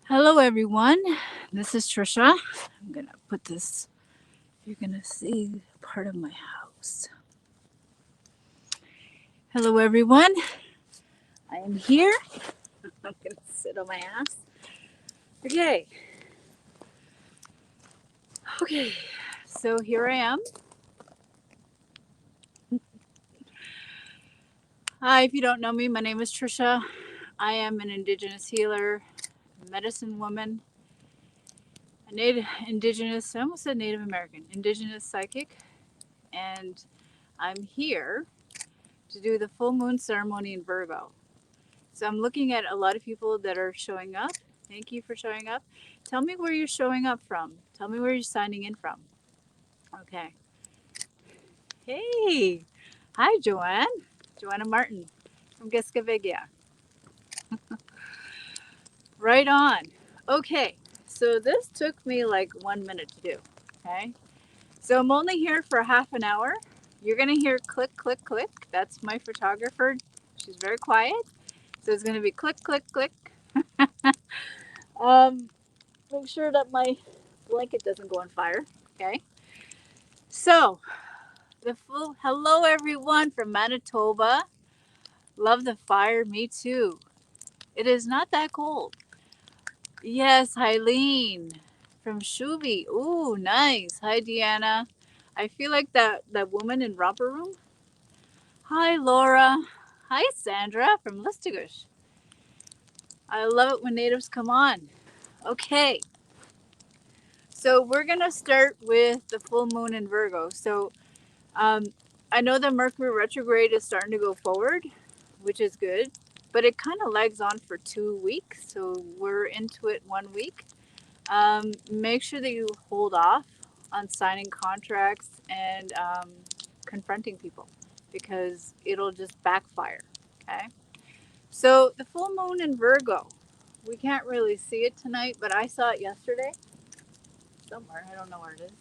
Hello, everyone. This is Trisha. I'm gonna put this. You're gonna see part of my house. Hello, everyone. I am here. I'm gonna sit on my ass. Okay. Okay. So here I am. Hi. If you don't know me, my name is Trisha. I am an Indigenous healer, medicine woman, a Native Indigenous. I almost said Native American, Indigenous psychic, and I'm here to do the full moon ceremony in Virgo. So I'm looking at a lot of people that are showing up. Thank you for showing up. Tell me where you're showing up from. Tell me where you're signing in from. Okay. Hey. Hi, Joanne. Joanna Martin from Giskavigia. Right on. Okay. So this took me like 1 minute to do. Okay. So I'm only here for half an hour. You're going to hear click, click, click. That's my photographer. She's very quiet. So it's going to be click, click, click. um, Make sure that my blanket doesn't go on fire. Okay. So, the full hello everyone from Manitoba. Love the fire. Me too. It is not that cold. Yes, Eileen from Shubi. Ooh, nice. Hi, Deanna. I feel like that woman in Romper Room. Hi, Laura. Hi, Sandra from Listigish. I love it when natives come on. Okay. So we're gonna start with the full moon in Virgo. So Um, I know the Mercury retrograde is starting to go forward, which is good, but it kind of lags on for 2 weeks. So we're into it 1 week. Make sure that you hold off on signing contracts and confronting people because it'll just backfire. Okay. So the full moon in Virgo, we can't really see it tonight, but I saw it yesterday somewhere. I don't know where it is.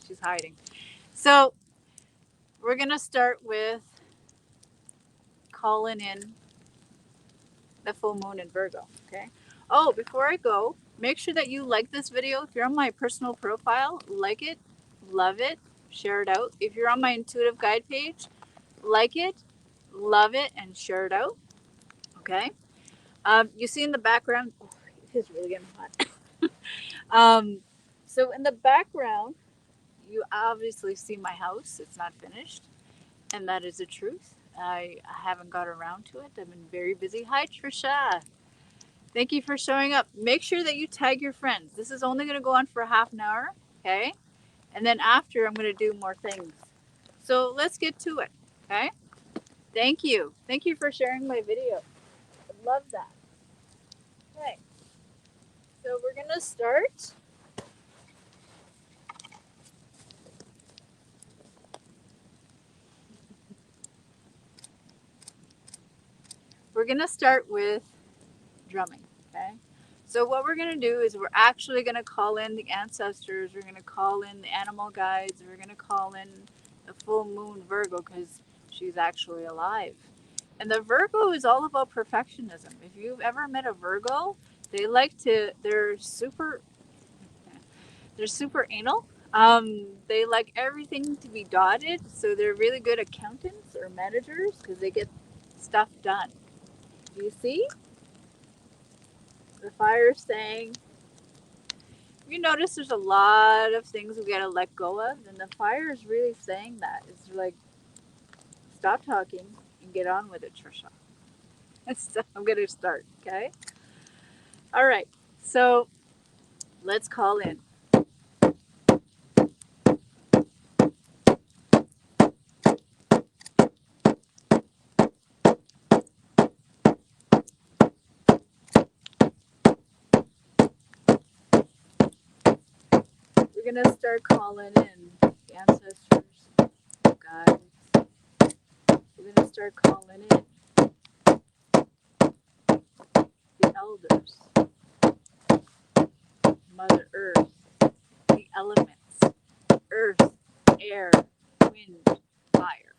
She's hiding. So we're going to start with calling in the full moon in Virgo. Okay. Oh, before I go, make sure that you like this video. If you're on my personal profile, like it, love it, share it out. If you're on my intuitive guide page, like it, love it, and share it out. Okay. You see in the background, oh, it is really getting hot. um, so in the background, you obviously see my house. It's not finished, and that is the truth. I haven't got around to it. I've been very busy. Hi, Trisha. Thank you for showing up. Make sure that you tag your friends. This is only going to go on for half an hour, okay? And then after, I'm going to do more things. So let's get to it, okay? Thank you. Thank you for sharing my video. I love that. Okay, so we're going to start. We're going to start with drumming, okay? So what we're going to do is we're actually going to call in the ancestors. We're going to call in the animal guides. We're going to call in the full moon Virgo because she's actually alive. And the Virgo is all about perfectionism. If you've ever met a Virgo, they like to, they're super anal. They like everything to be dotted. So they're really good accountants or managers because they get stuff done. You see? The fire saying, you notice there's a lot of things we gotta let go of, and the fire is really saying that. It's like, stop talking and get on with it, Trisha. So I'm gonna start, okay? All right, so let's call in. We're gonna start calling in the ancestors, guides. We're gonna start calling in the elders, Mother Earth, the elements, earth, air, wind, fire.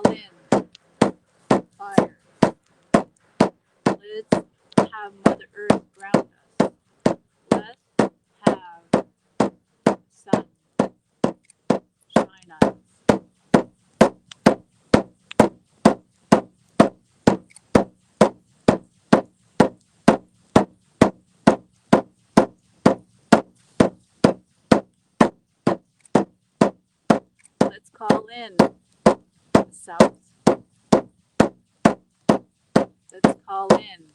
call in fire. Let's have Mother Earth ground us. Let's have sun shine on us. Let's call in the south. Let's call in.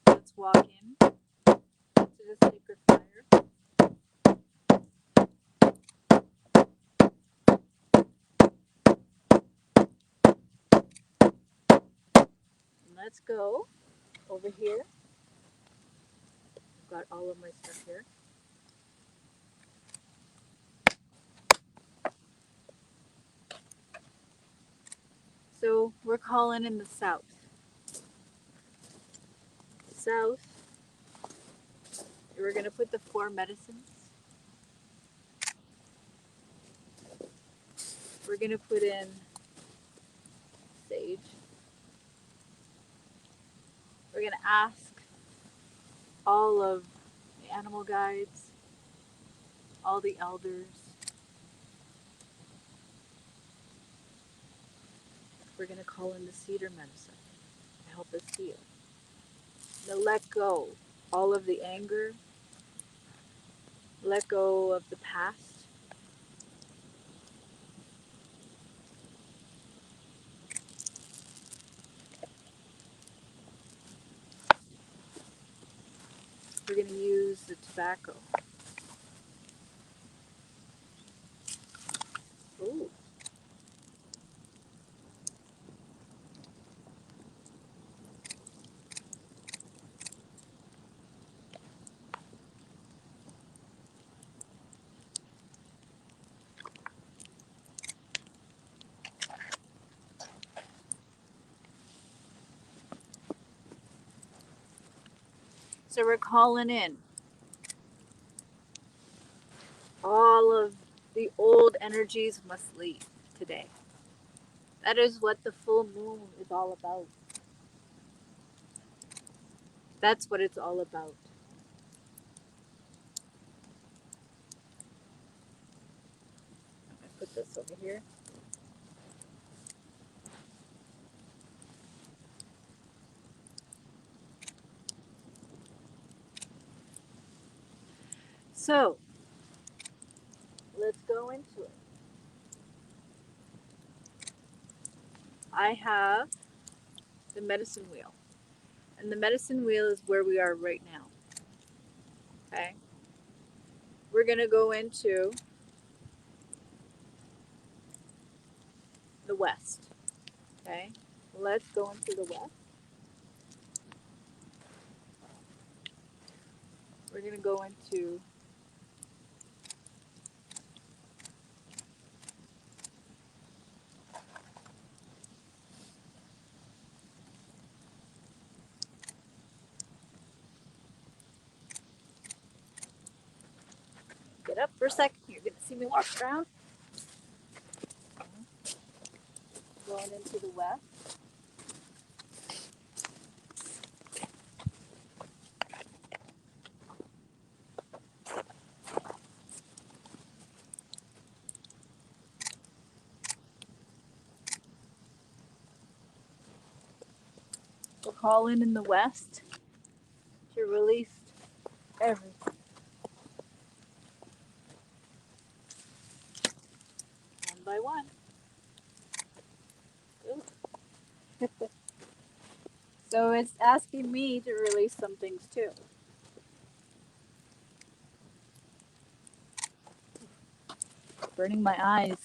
Let's walk in to the sacred fire. And let's go over here. I've got all of my stuff here. So we're calling in the south. South. We're going to put the 4 medicines. We're going to put in sage. We're going to ask all of the animal guides, all the elders. We're going to call in the cedar medicine to help us heal. Now let go all of the anger. Let go of the past. We're going to use the tobacco. Ooh. So we're calling in all of the old energies must leave today. That is what the full moon is all about. That's what it's all about. I put this over here. So let's go into it. I have the medicine wheel. And the medicine wheel is where we are right now. Okay? We're going to go into the west. Okay? Let's go into the west. We're going to go into get up for a second. You're going to see me walk around. Going into the west. We'll call in the west to release everything. One by one. So it's asking me to release some things too. Burning my eyes.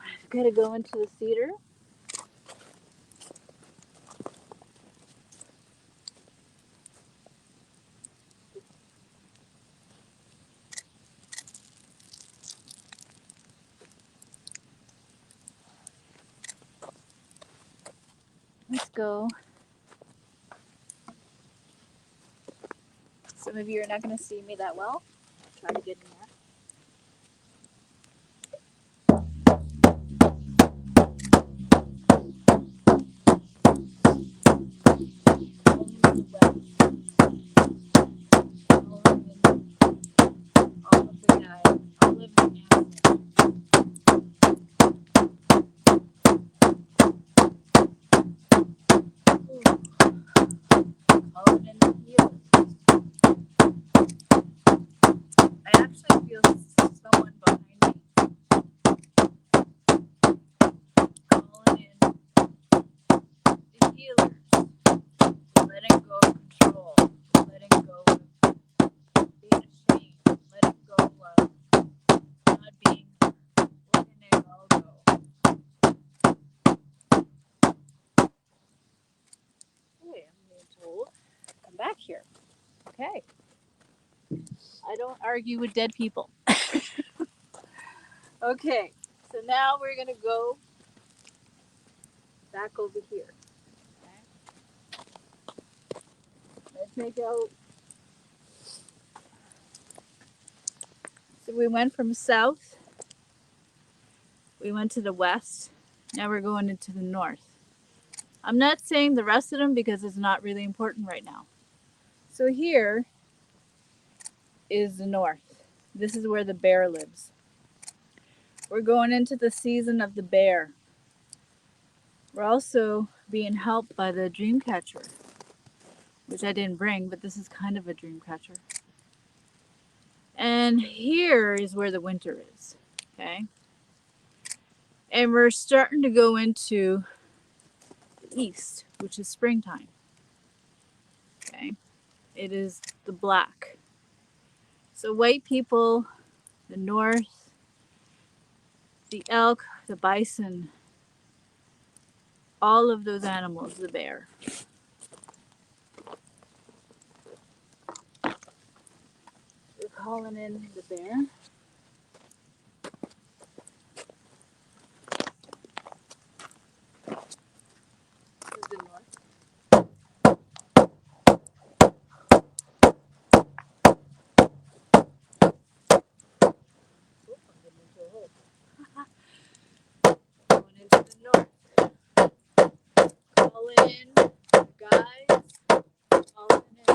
I've got to go into the cedar. Let's go. Some of you are not going to see me that well. Try to get in there. living animals. Calling in the healers. I actually feel someone behind me calling in the healers. Letting go of control. Letting go of being ashamed. Letting go of not being, letting it all go. Okay, I'm being told, come back here. Okay. I don't argue with dead people. Okay, so now we're going to go back over here. Okay. Let's make out. So we went from south, we went to the west, now we're going into the north. I'm not saying the rest of them because it's not really important right now. So here is the north. This is where the bear lives. We're going into the season of the bear. We're also being helped by the dream catcher, which I didn't bring, but this is kind of a dream catcher. And here is where the winter is. Okay. And we're starting to go into the east, which is springtime. Okay. It is the black. So white people, the north, the elk, the bison, all of those animals, the bear. We're calling in the bear. This is the north. Oop, I'm getting into a hole. Going into the north. Calling in the guys. Calling in.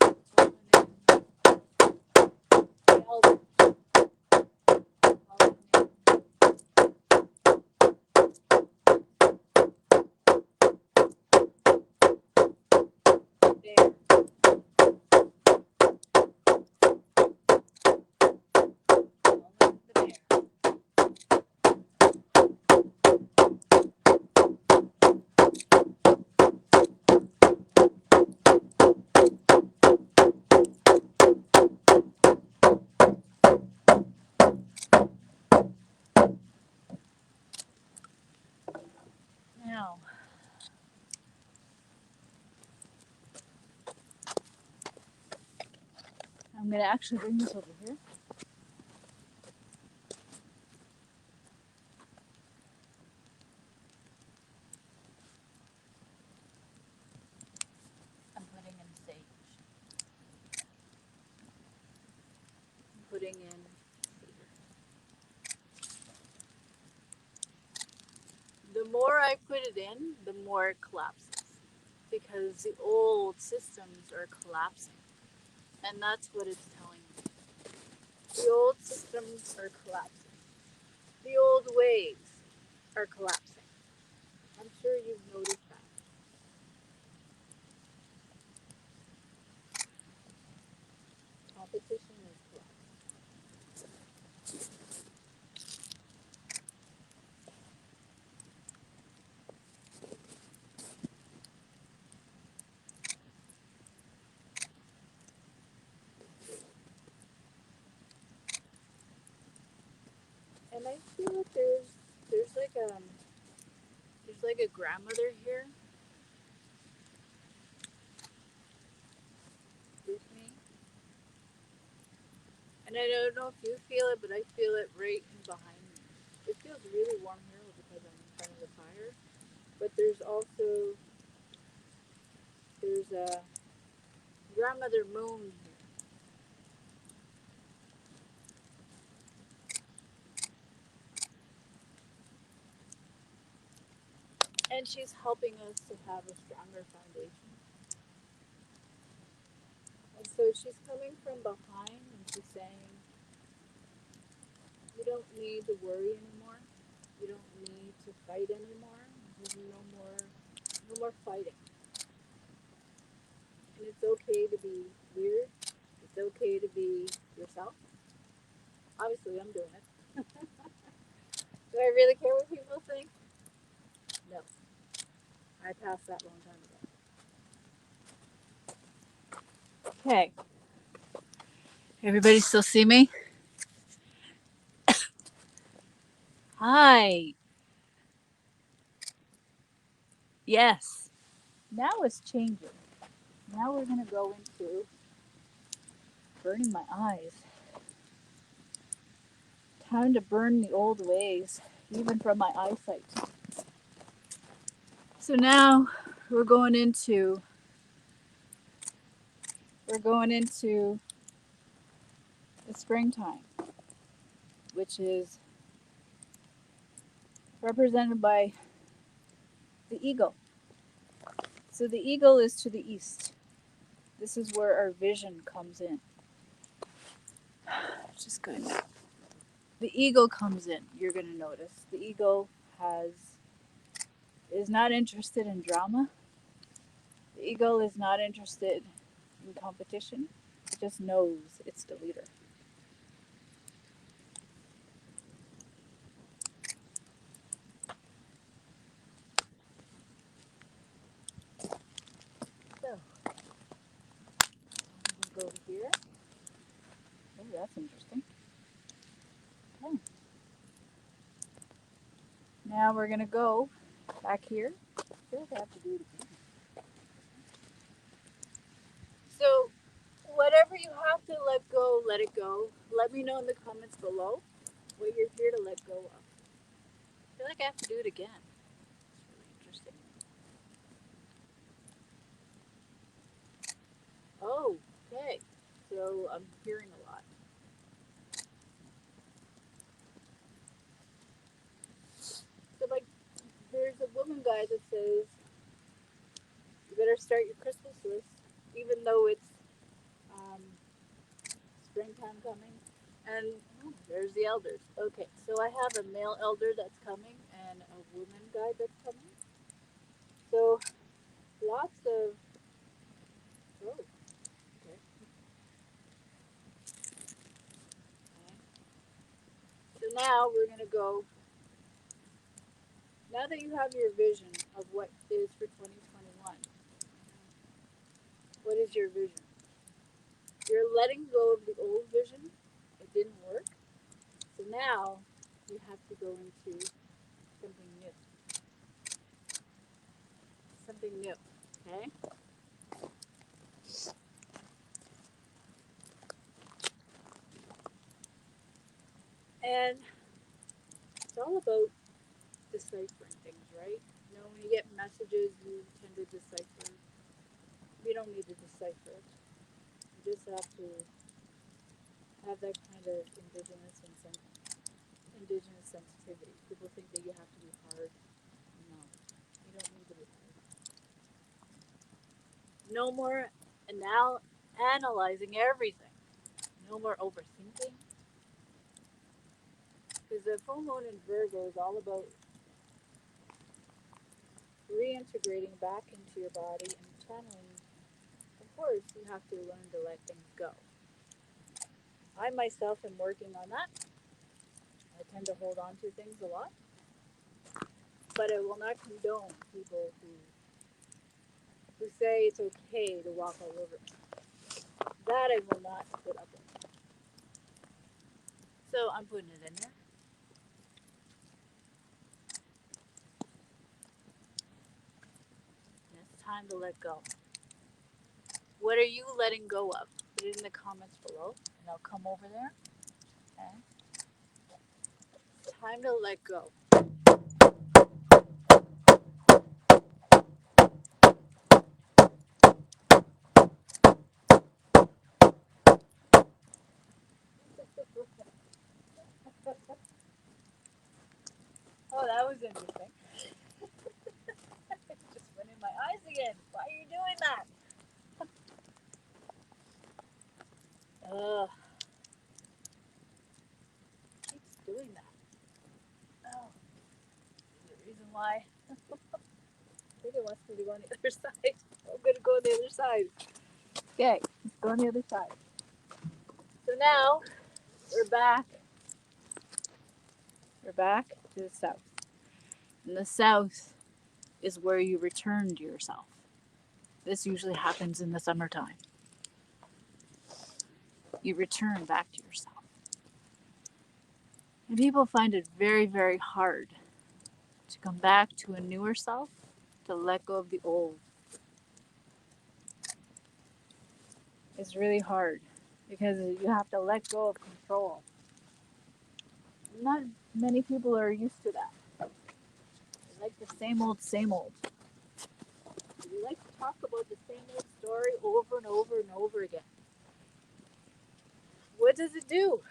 Calling in the elders. Calling in the bear. Now, I'm going to actually bring this over here. I'm putting in sage. I'm putting in cedar. The more I put it in, the more it collapses. Because the old systems are collapsing. And that's what it's telling me. The old systems are collapsing. The old ways are collapsing. I'm sure you've noticed that. Competition is collapsing. And I feel like there's like a grandmother here with me. And I don't know if you feel it, but I feel it right behind me. It feels really warm here because I'm in front of the fire. But there's a grandmother moon here. And she's helping us to have a stronger foundation. And so she's coming from behind and she's saying, you don't need to worry anymore. You don't need to fight anymore. There's no more fighting. And it's okay to be weird. It's okay to be yourself. Obviously, I'm doing it. Do I really care what people think? No. I passed that long time ago. Okay. Everybody still see me? Hi. Yes. Now it's changing. Now we're going to go into burning my eyes. Time to burn the old ways, even from my eyesight. So now we're going into the springtime, which is represented by the eagle. So the eagle is to the east. This is where our vision comes in. Just good. The eagle comes in. You're going to notice the eagle is not interested in drama. The eagle is not interested in competition. It just knows it's the leader. So we'll go over here. Oh, that's interesting. Okay. Now we're going to go back here. I feel like I have to do it again. So, whatever you have to let go, let it go. Let me know in the comments below what you're here to let go of. I feel like I have to do it again. It's really interesting. Oh, okay. So, I'm hearing a lot. So, like, there's a woman guide that says you better start your Christmas list, even though it's um, springtime coming. And oh, there's the elders. Okay, so I have a male elder that's coming and a woman guide that's coming. So lots of oh, okay. So now we're gonna go. Now that you have your vision of what is for 2021, what is your vision? You're letting go of the old vision. It didn't work. So now you have to go into something new. Something new. Okay? And it's all about deciphering things, right? You know, when you get messages, you tend to decipher. You don't need to decipher it. You just have to have that kind of indigenous sensitivity. People think that you have to be hard. No, you don't need to be hard. No more analyzing everything. No more overthinking. Because the full moon in Virgo is all about reintegrating back into your body and channeling. Of course, you have to learn to let things go. I myself am working on that. I tend to hold on to things a lot, but I will not condone people who say it's okay to walk all over me. That I will not put up with. So I'm putting it in there. It's time to let go. What are you letting go of? Put it in the comments below, and I'll come over there. Okay. It's time to let go. Oh, that was interesting. It just went in my eyes again. Why are you doing that? Ugh. Keeps doing that. Oh, the reason why. I think it wants me to go on the other side. I'm gonna go on the other side. Okay, let's go on the other side. So now we're back. We're back to the south. And the south is where you return to yourself. This usually happens in the summertime. You return back to yourself. And people find it very, very hard to come back to a newer self, to let go of the old. It's really hard because you have to let go of control. Not many people are used to that. They like the same old, same old. We like to talk about the same old story over and over and over again. What does it do?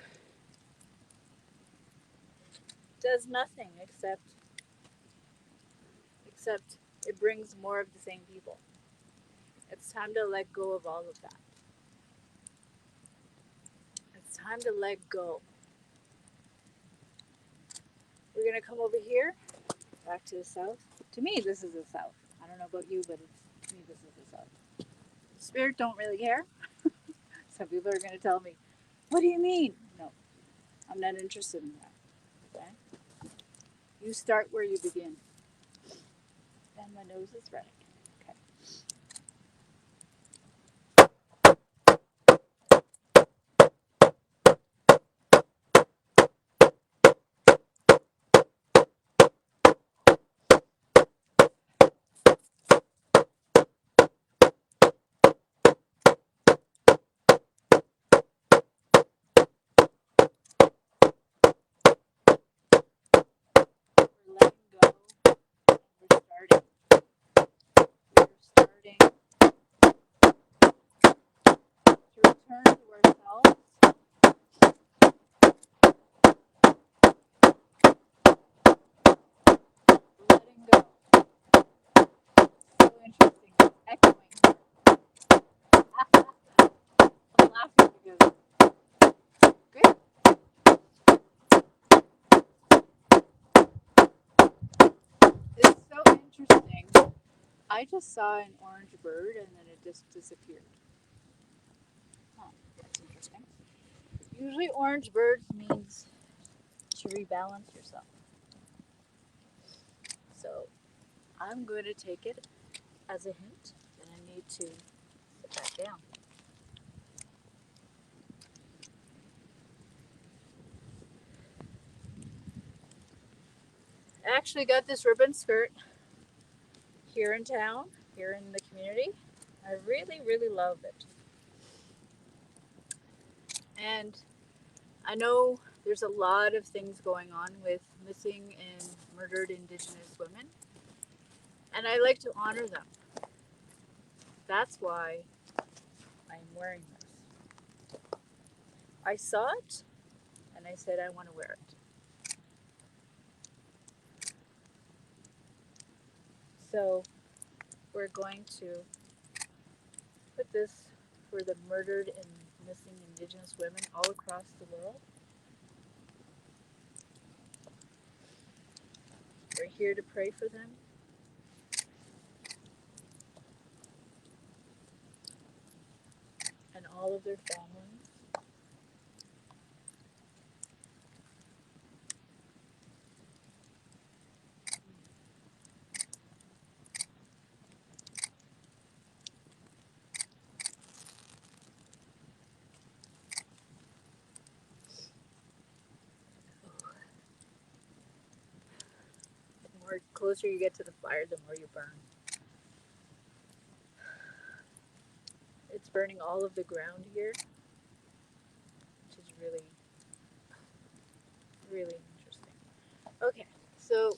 It does nothing except it brings more of the same people. It's time to let go of all of that. It's time to let go. We're gonna come over here, back to the south. To me, this is the south. I don't know about you, but to me, this is the south. Spirit don't really care. Some people are gonna tell me, "What do you mean?" No, I'm not interested in that. Okay? You start where you begin. And my nose is running. Okay. We're letting go. We're starting. We're starting to return to ourselves. We're letting go. So interesting. It's echoing. I'm laughing because good. It's so interesting. I just saw an orange bird and then it just disappeared. Huh, that's interesting. Usually orange birds means to rebalance yourself. So I'm going to take it as a hint that I need to sit back down. I actually got this ribbon skirt here in town, here in the community. I really, really love it. And I know there's a lot of things going on with missing and murdered Indigenous women, and I like to honor them. That's why I'm wearing this. I saw it and I said I want to wear it. So we're going to put this for the murdered and missing Indigenous women all across the world. We're here to pray for them. And all of their families. The more closer you get to the fire, the more you burn. It's burning all of the ground here, which is really, really interesting. Okay, so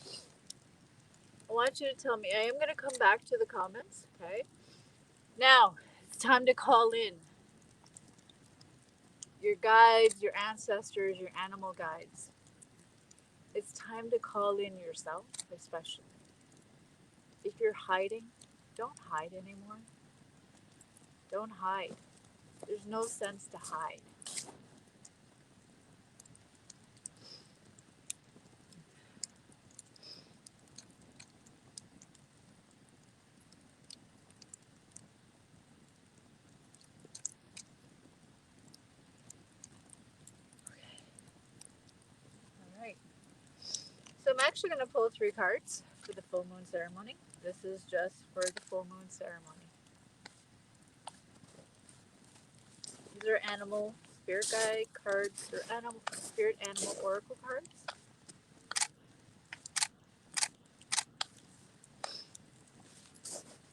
I want you to tell me. I am going to come back to the comments, okay? Now, it's time to call in your guides, your ancestors, your animal guides. It's time to call in yourself, especially. If you're hiding, don't hide anymore. Don't hide. There's no sense to hide. All right. So I'm actually going to pull 3 cards for the full moon ceremony. This is just for the full moon ceremony. These are animal spirit guide cards or animal spirit animal oracle cards.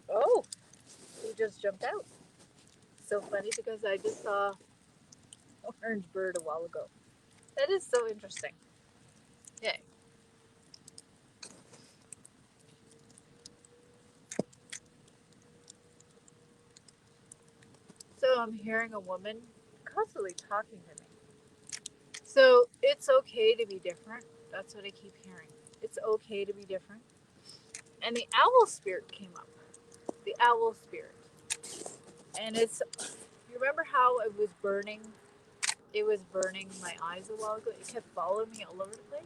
Oh, he just jumped out. So funny because I just saw an orange bird a while ago. That is so interesting. Yay. So I'm hearing a woman constantly talking to me. So it's okay to be different. That's what I keep hearing. It's okay to be different. And the owl spirit came up. The owl spirit. And it's, you remember how it was burning? It was burning my eyes a while ago. It kept following me all over the place.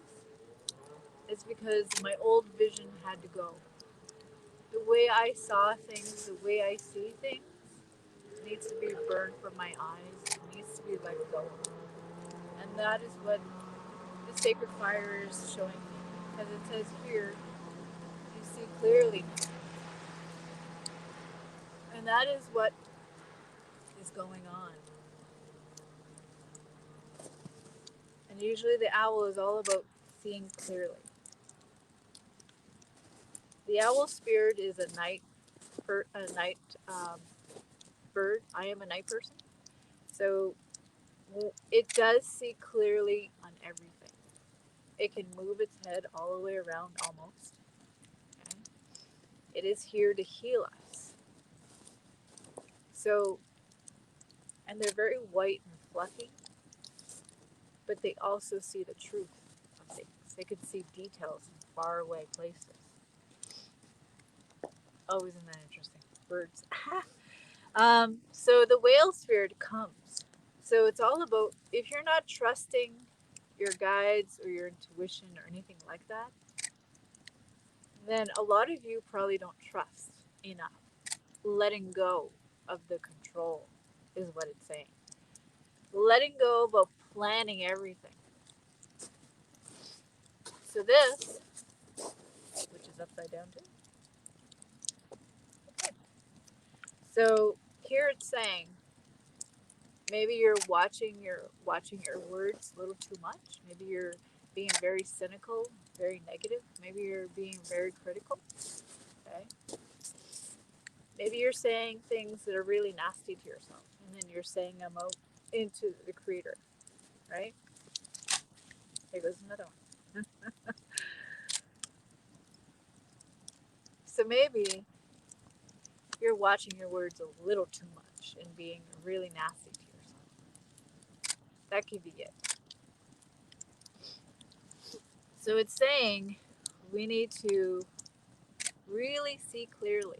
It's because my old vision had to go. The way I saw things, the way I see things, needs to be burned from my eyes. It needs to be let go. And that is what the sacred fire is showing me. Because it says here, you see clearly. And that is what is going on. And usually the owl is all about seeing clearly. The owl spirit is a night bird. I am a night person. So it does see clearly on everything. It can move its head all the way around almost. Okay? It is here to heal us. So, and they're very white and fluffy, but they also see the truth of things. They can see details in far away places. Oh, isn't that interesting? Birds. So the whale spirit comes. So it's all about if you're not trusting your guides or your intuition or anything like that, then a lot of you probably don't trust enough. Letting go of the control is what it's saying. Letting go about planning everything. So this, which is upside down too. Okay. So here it's saying maybe you're watching your words a little too much. Maybe you're being very cynical, very negative. Maybe you're being very critical. Okay. Maybe you're saying things that are really nasty to yourself, and then you're saying them out into the creator, right? Here goes another one. So maybe you're watching your words a little too much and being really nasty to yourself. That could be it. So it's saying we need to really see clearly.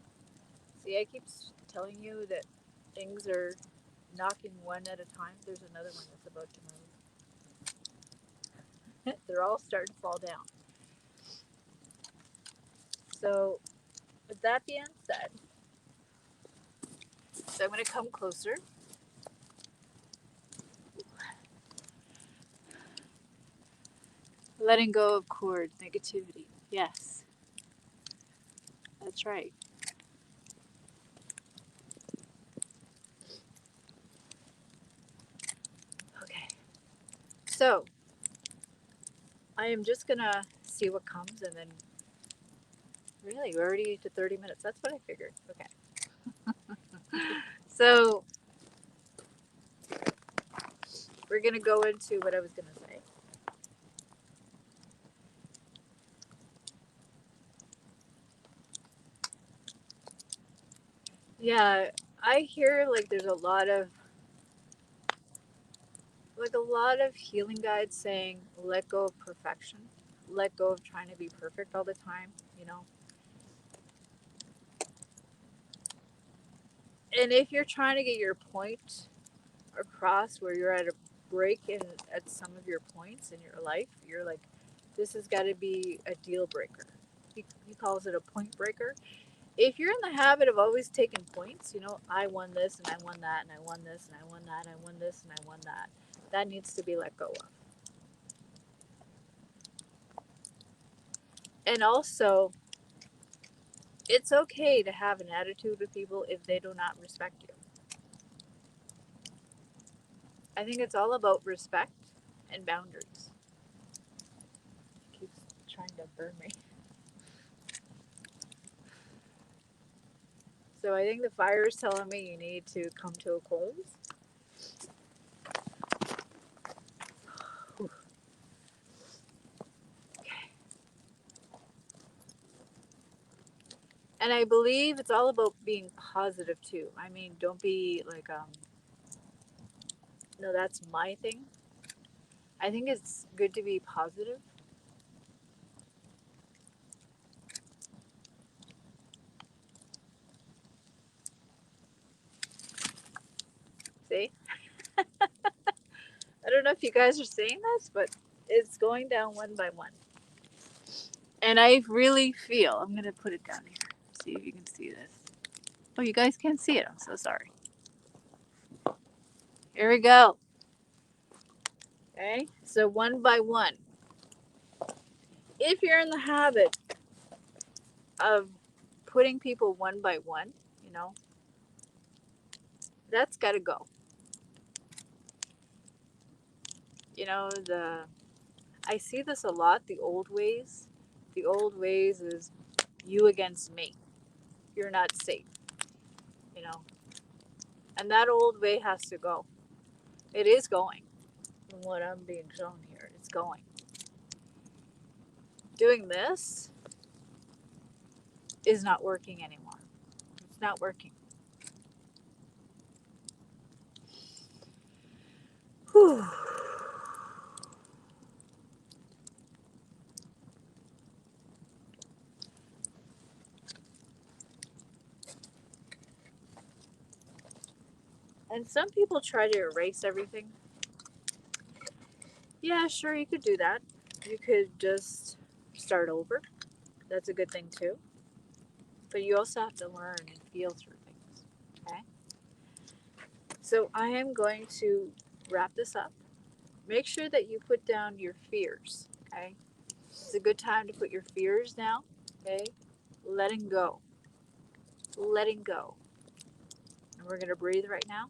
See, I keep telling you that things are knocking one at a time. There's another one that's about to move. They're all starting to fall down. So, with that being said, so I'm going to come closer. Letting go of cords, negativity. Yes, that's right. Okay. So, I am just going to see what comes and then really, we're already to 30 minutes. That's what I figured. Okay. So, we're going to go into what I was going to say. Yeah, I hear like there's a lot of healing guides saying let go of perfection, let go of trying to be perfect all the time, you know. And if you're trying to get your point across where you're at a break in at some of your points in your life, you're like, this has got to be a deal breaker. He calls it a point breaker. If you're in the habit of always taking points, I won this and I won that and I won this and I won that and I won this and I won that, that needs to be let go of. And also, it's okay to have an attitude with people if they do not respect you. I think it's all about respect and boundaries. It keeps trying to burn me. So I think the fire is telling me you need to come to a close. And I believe it's all about being positive too. I mean, don't be like, no, that's my thing. I think it's good to be positive. See? I don't know if you guys are seeing this, but it's going down one by one. And I really feel, I'm going to put it down here. See if you can see this. Oh, you guys can't see it. I'm so sorry. Here we go. Okay, so one by one. If you're in the habit of putting people one by one, you know, that's got to go. I see this a lot, the old ways. The old ways is you against me. You're not safe, you know. And that old way has to go. It is going. From what I'm being shown here, it's going. Doing this is not working anymore. It's not working. Whew. And some people try to erase everything. Yeah, sure, you could do that. You could just start over. That's a good thing too. But you also have to learn and feel through things. Okay? So I am going to wrap this up. Make sure that you put down your fears. Okay? It's a good time to put your fears down. Okay? Letting go. Letting go. And we're going to breathe right now.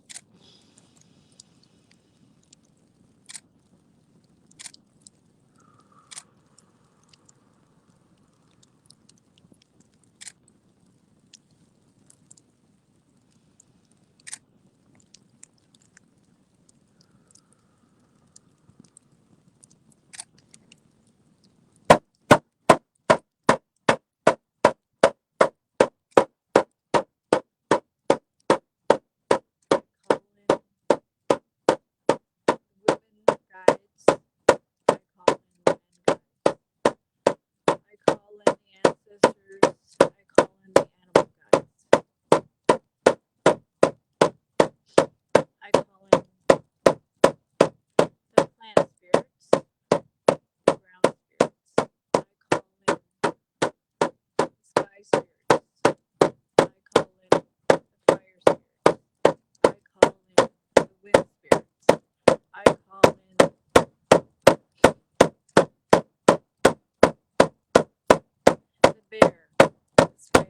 Call in women guides. I call in men guides. I call in the ancestors. I call in the animal guides. I call in the plant spirits, the ground spirits. I call in the sky spirits. I call in the fire spirits. I call in the wind spirits. I call in the bear, the spider.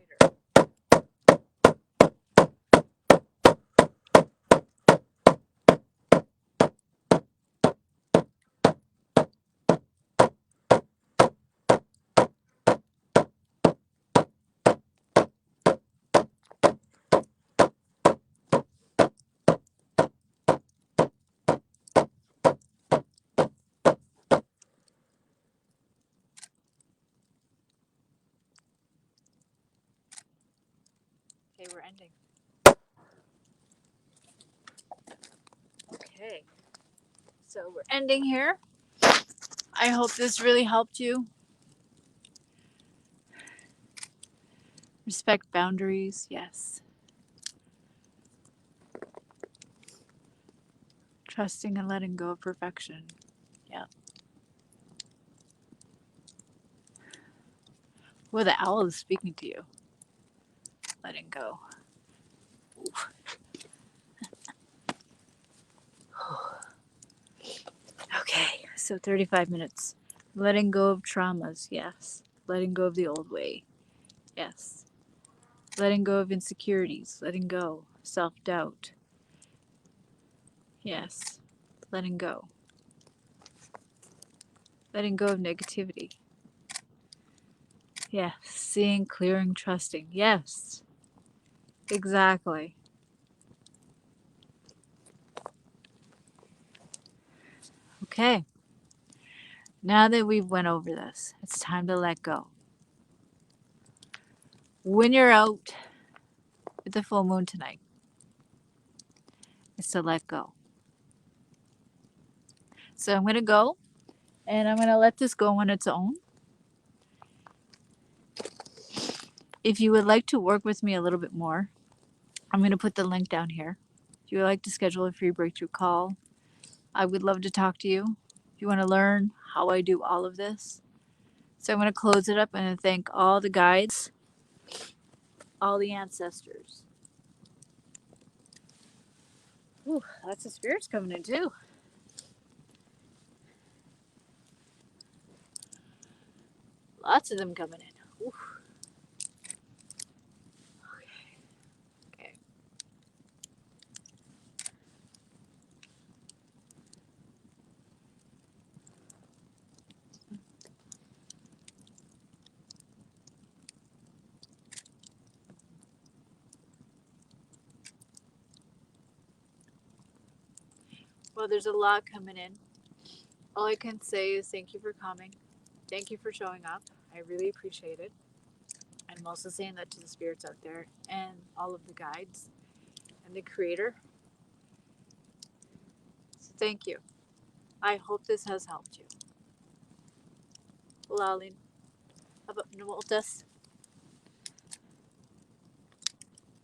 Okay, we're ending. Okay, so we're ending here. I hope this really helped you. Respect boundaries, yes. Trusting and letting go of perfection. Yeah. Well, the owl is speaking to you. Letting go. Okay, so 35 minutes. Letting go of traumas, yes. Letting go of the old way, yes. Letting go of insecurities, letting go. Self doubt, yes. Letting go. Letting go of negativity, yes. Seeing, clearing, trusting, yes. Exactly. Okay, now that we've went over this, it's time to let go. When you're out with the full moon tonight, it's to let go. So I'm going to go and I'm going to let this go on its own. If you would like to work with me a little bit more, I'm going to put the link down here. If you would like to schedule a free breakthrough call, I would love to talk to you. If you want to learn how I do all of this. So I'm going to close it up and thank all the guides, all the ancestors. Ooh, lots of spirits coming in too. Lots of them coming in. Ooh. Okay. Well, there's a lot coming in. All I can say is thank you for coming. Thank you for showing up. I really appreciate it. I'm also saying that to the spirits out there and all of the guides and the creator. So thank you. I hope this has helped you. Lalin, about Nuoltas.